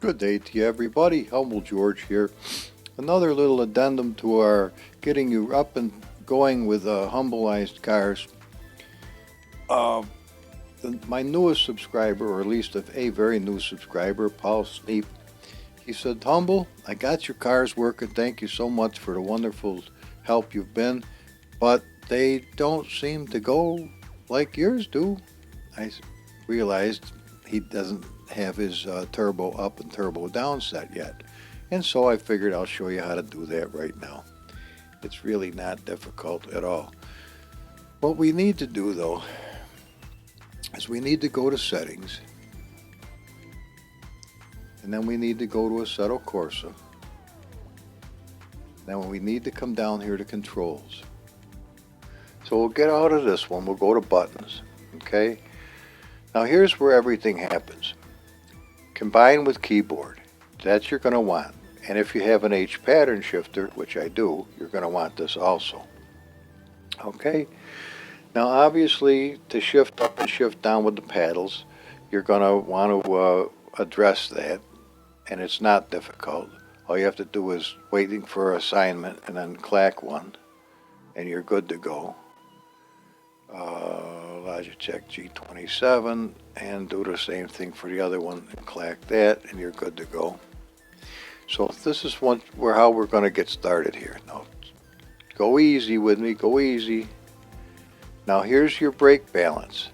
Good day to you, everybody. Humble George here. Another little addendum to our getting you up and going with humbleized cars. My newest subscriber, or at least a very new subscriber, Paul Sneap, he said, Humble, I got your cars working. Thank you so much for the wonderful help you've been, but they don't seem to go like yours do. I realized he doesn't have his turbo up and turbo down set yet. And so I figured I'll show you how to do that right now. It's really not difficult at all. What we need to do though is we need to go to settings, and then we need to go to Assetto Corsa. Then we need to come down here to controls. So we'll get out of this one, we'll go to buttons, okay? Now here's where everything happens. Combine with keyboard, that you're going to want. And if you have an H pattern shifter, which I do, you're going to want this also. Okay? Now obviously to shift up and shift down with the paddles, you're going to want to address that, and it's not difficult. All you have to do is waiting for assignment and then clack one, and you're good to go. Logitech G27, and do the same thing for the other one and clack that, and you're good to go. So this is how we're going to get started here. Now go easy with me, go easy. Now here's your brake balance.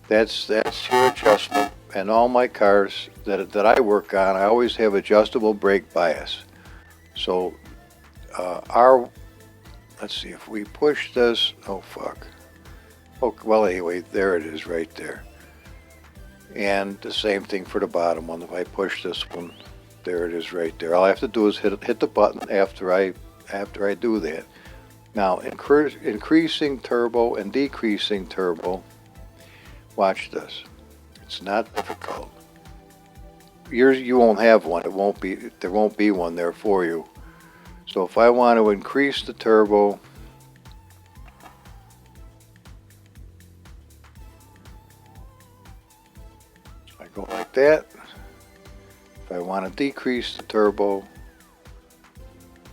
That's your adjustment, and all my cars that I work on, I always have adjustable brake bias. So let's see, if we push this, oh fuck. Oh, well anyway, there it is right there. And the same thing for the bottom one. If I push this one, there it is right there. All I have to do is hit the button after I do that. Now increasing turbo and decreasing turbo. Watch this. It's not difficult. You won't have one. There won't be one there for you. So if I want to increase the turbo, I go like that. If I want to decrease the turbo,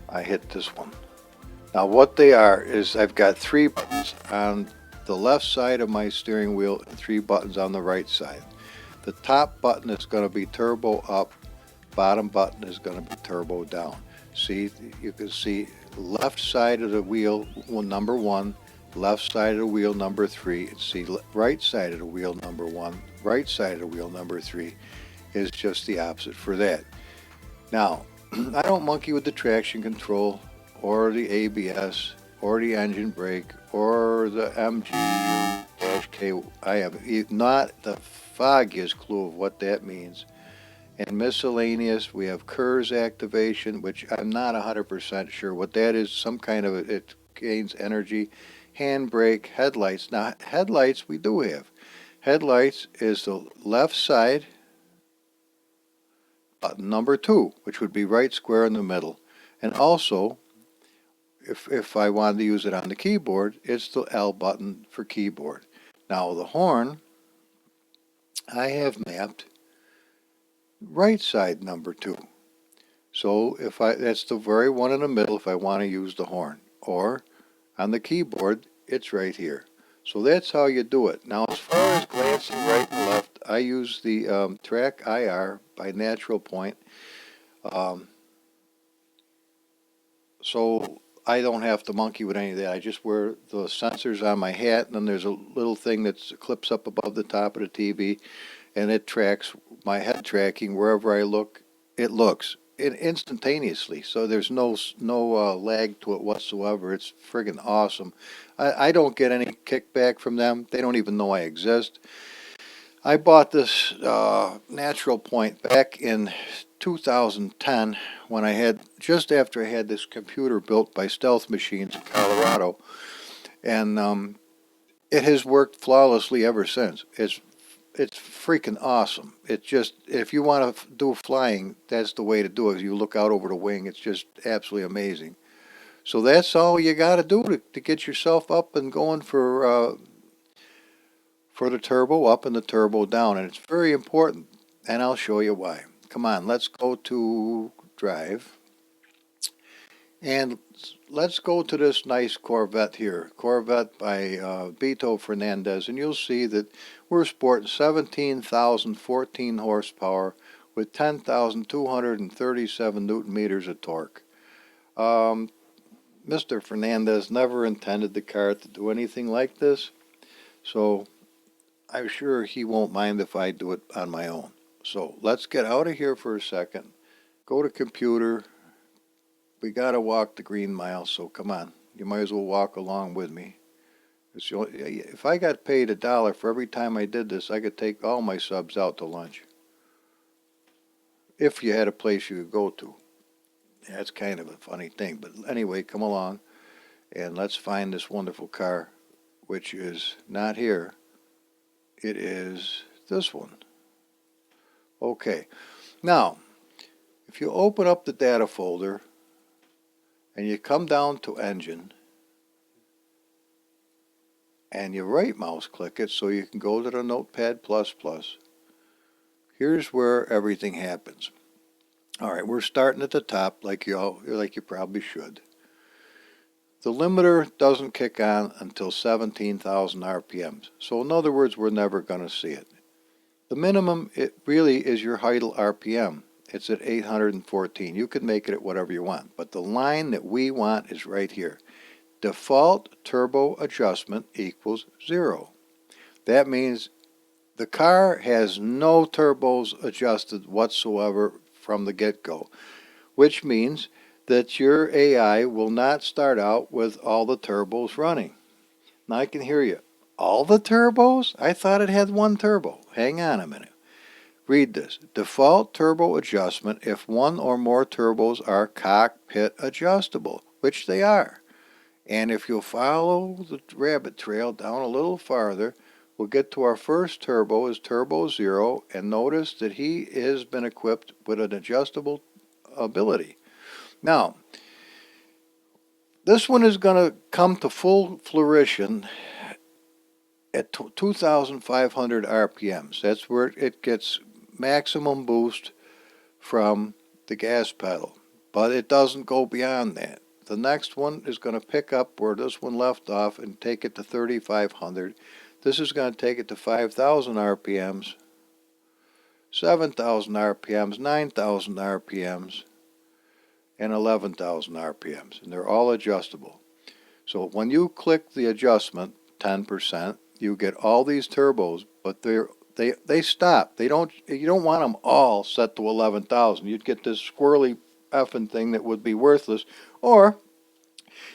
I hit this one. Now what they are is I've got 3 buttons on the left side of my steering wheel and 3 buttons on the right side. The top button is going to be turbo up, bottom button is going to be turbo down. See, you can see left side of the wheel number 1, left side of the wheel number 3, and see right side of the wheel number 1, right side of the wheel number 3 is just the opposite for that. Now, I don't monkey with the traction control or the ABS or the engine brake or the MGU-K. I have not the foggiest clue of what that means. And miscellaneous, we have KERS activation, which I'm not 100% sure what that is. Some kind of, it gains energy. Handbrake, headlights. Now headlights we do have. Headlights is the left side, button number 2, which would be right square in the middle. And also, if I wanted to use it on the keyboard, it's the L button for keyboard. Now the horn, I have mapped right side number 2. So that's the very one in the middle if I want to use the horn. Or on the keyboard, it's right here. So that's how you do it. Now as far as glancing right and left, I use the Track IR by Natural Point. So I don't have to monkey with any of that. I just wear the sensors on my hat, and then there's a little thing that clips up above the top of the TV, and it tracks my head tracking wherever I look. It looks instantaneously, so there's no lag to it whatsoever. It's friggin' awesome. I don't get any kickback from them. They don't even know I exist. I bought this Natural Point back in 2010 when just after I had this computer built by Stealth Machines in Colorado, and it has worked flawlessly ever since. It's freaking awesome. It just, if you want to do flying, that's the way to do it. You look out over the wing, it's just absolutely amazing. So that's all you got to do to get yourself up and going for the turbo up and the turbo down, and it's very important, and I'll show you why. come on, let's go to drive. And let's go to this nice Corvette here. Corvette by Beto Fernandez. And you'll see that we're sporting 17,014 horsepower with 10,237 newton meters of torque. Mr. Fernandez never intended the car to do anything like this. So I'm sure he won't mind if I do it on my own. So let's get out of here for a second. Go to computer. We got to walk the green mile, so come on. You might as well walk along with me. If I got paid $1 for every time I did this, I could take all my subs out to lunch. If you had a place you could go to. That's kind of a funny thing. But anyway, come along and let's find this wonderful car, which is not here. It is this one. Okay. Now, if you open up the data folder, and you come down to engine and you right mouse click it so you can go to the Notepad++. Here's where everything happens. Alright, we're starting at the top like you probably should. The limiter doesn't kick on until 17,000 RPMs. So in other words, we're never going to see it. The minimum, it really is your idle RPM. It's at 814. You can make it at whatever you want. But the line that we want is right here. Default turbo adjustment equals 0. That means the car has no turbos adjusted whatsoever from the get-go. Which means that your AI will not start out with all the turbos running. Now I can hear you. All the turbos? I thought it had one turbo. Hang on a minute. Read this. Default turbo adjustment if one or more turbos are cockpit adjustable, which they are. And if you'll follow the rabbit trail down a little farther, we'll get to our first turbo is turbo 0, and notice that he has been equipped with an adjustable ability. Now, this one is going to come to full fruition at 2,500 RPMs. That's where it gets maximum boost from the gas pedal, but it doesn't go beyond that. The next one is going to pick up where this one left off and take it to 3,500. This is going to take it to 5,000 RPMs, 7,000 RPMs, 9,000 RPMs, and 11,000 RPMs, and they're all adjustable. So when you click the adjustment 10%, you get all these turbos, but they stop. You don't want them all set to 11,000. You'd get this squirrely effing thing that would be worthless. Or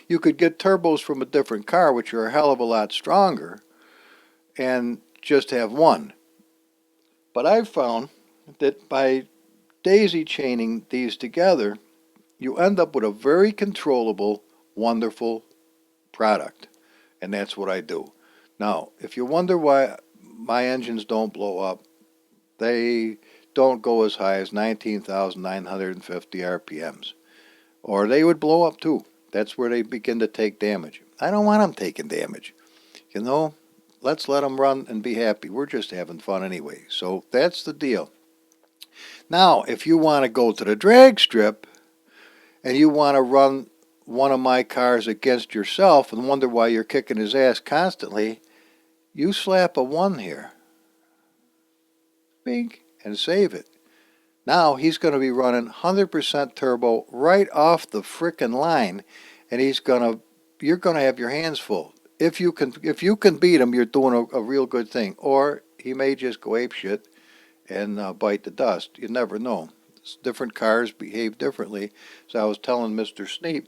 you could get turbos from a different car, which are a hell of a lot stronger, and just have one. But I've found that by daisy chaining these together, you end up with a very controllable, wonderful product. And that's what I do. Now, if you wonder why my engines don't blow up, they don't go as high as 19,950 RPMs. Or they would blow up too. That's where they begin to take damage. I don't want them taking damage. You know, let's let them run and be happy. We're just having fun anyway. So that's the deal. Now, if you want to go to the drag strip and you want to run one of my cars against yourself and wonder why you're kicking his ass constantly, you slap a 1 here. Bink, and save it. Now he's going to be running 100% turbo right off the frickin' line, and you're going to have your hands full. If you can beat him, you're doing a real good thing. Or he may just go apeshit and bite the dust. You never know. Different cars behave differently. So I was telling Mr. Sneap,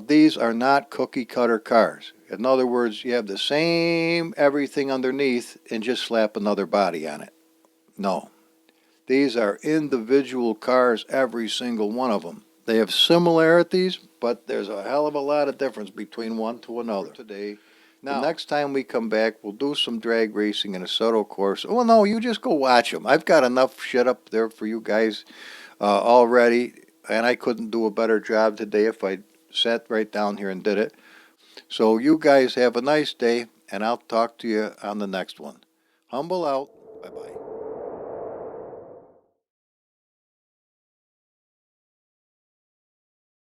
these are not cookie cutter cars. In other words, you have the same everything underneath and just slap another body on it. No. These are individual cars, every single one of them. They have similarities, but there's a hell of a lot of difference between one to another. Today, now, the next time we come back, we'll do some drag racing in Assetto corsa. Well, no, you just go watch them. I've got enough shit up there for you guys already, and I couldn't do a better job today if I sat right down here and did it. So you guys have a nice day, and I'll talk to you on the next one. Humble out. Bye-bye.